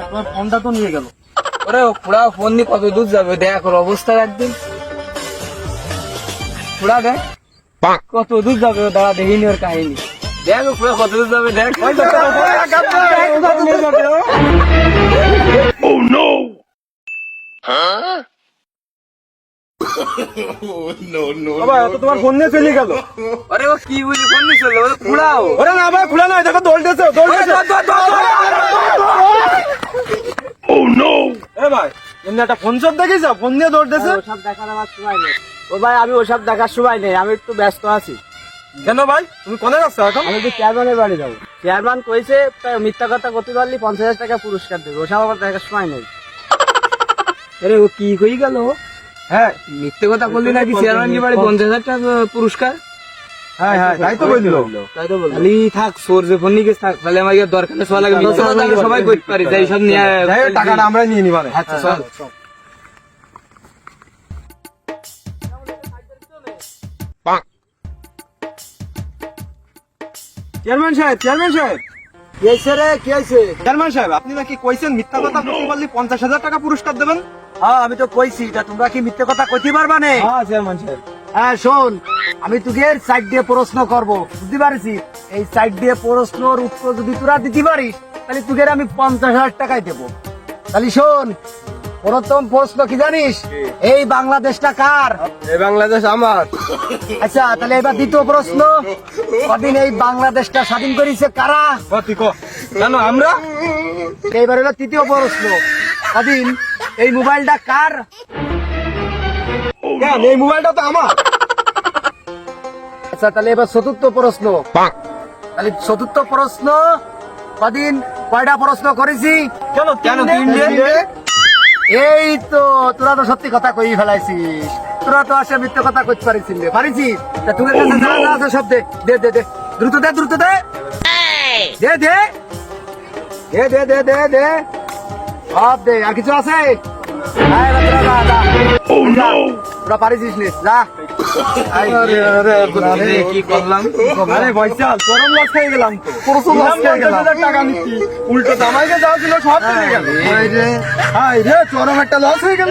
তোমার ফোনটা তো নিয়ে গেল। ওরে খুড়া ফোন নিয়ে কত দূর যাবে দেখ ওর অবস্থা একদিন। খুড়া দেখ কত দূর যাবে, ও দাঁড়া দেখিনি ওর কাহিনী। দেখ ও খুড়া কত দূর যাবে দেখ। বাবা তো তোমার ফোন নিয়ে চলে গেল। আরে ও কি বুঝলি ফোন নিয়ে চললো, ও তো খুড়াও। ওরে না ভাই, খুলে নয়, দেখো দৌড়তেছে। এ ভাই এমনি একটা ফোন সব দেখেছ, ফোন নিয়ে দৌড়তেছে। ওসব দেখার আমার সময় নেই। ও ভাই আমি ওসব দেখার সময় নেই, আমি একটু ব্যস্ত আছি। কেন ভাই তুমি কোনে যাচ্ছ এখন? আমি একটু চেয়ারম্যানের বাড়ি যাবো। চেয়ারম্যান কইছে মিথ্যা কথা করতে পারলি 50,000 টাকা পুরস্কার দেবে, ওসব আমার দেখার সময় নেই। আরে ও কি হয়ে গেল? হ্যাঁ মিথ্যে কথা বললি নাকি চেয়ারম্যান কি বাড়ি 50,000 টাকা পুরস্কার? হ্যাঁ হ্যাঁ তাই তো বললো। তাই তো বললো। খালি থাক সোর যে ফোন নিয়ে থাক, তাহলে আমার ইয়ার দরকার নেই, সবাই লাগে মিথ্যে কথা আমরা সবাই করতে পারি, তাই সব নিয়ে যাই হোক, টাকাটা আমরা নিয়ে নিবা। আচ্ছা চল। চেয়ারম্যান সাহেব, চেয়ারম্যান সাহেব, কি হয়েছে রে, কি হয়েছে? চেয়ারম্যান সাহেব, আপনি নাকি কইছেন মিথ্যা কথা বলতে পারলে 50,000 টাকা পুরস্কার দেবেন? হ্যাঁ আমি তো কইছি, তা তোমরা কি মিথ্যে কথা কইতে পারবা না? হ্যাঁ চেয়ারম্যান সাহেব। হ্যাঁ শোন, আমি তোকে সাইড দিয়ে প্রশ্ন করব, বুঝতে পারিস? এই সাইড দিয়ে প্রশ্নের উত্তর যদি তোরা দিতে পারিস তাহলে তোকে আমি 50,000 টাকাই দেবো। তাহলে শোন, প্রথম প্রশ্ন কি জানিস? এই বাংলাদেশটা কার? এই বাংলাদেশ আমার। আচ্ছা তাহলে এবার দ্বিতীয় প্রশ্ন, কদিন এই বাংলাদেশটা স্বাধীন করেছে কারা? কতি কো কেন আমরা? এইবার হলো তৃতীয় প্রশ্ন, কদিন এই মোবাইলটা কার? কেন এই মোবাইলটা তো আমার। আচ্ছা তাহলে এবার চতুর্থ প্রশ্ন, তাহলে চতুর্থ প্রশ্ন, কদিন কয়টা প্রশ্ন করেছি? কেন কেন তিনটে? তিনটে? এই তো তোরা তো সত্যি কথা কই ফেলাইছিস, তোরা তো আসে মিথ্যে কথা কইতে পারিস পারিছিস। তা তোদের কাছে যা যা আছে সব দে দে দে দে, দ্রুত দে দ্রুত দে দে দে দে দে দে দে দে সব দে। আর কিছু আছে? আয় এবার তোরা যা যা, যা। তোরা পারিছিস নে, যা। আরে আরে আরে কি করলাম? আরে বৈশাল, চরম লস খেয়ে গেলাম তো। পুরো লস খেয়ে গেলাম। টাকা নিচ্ছি, উল্টো দামাইকে যাওয়া ছিল, সব চলে গেল। এই রে হাই রে, চরম একটা লস হয়ে গেল।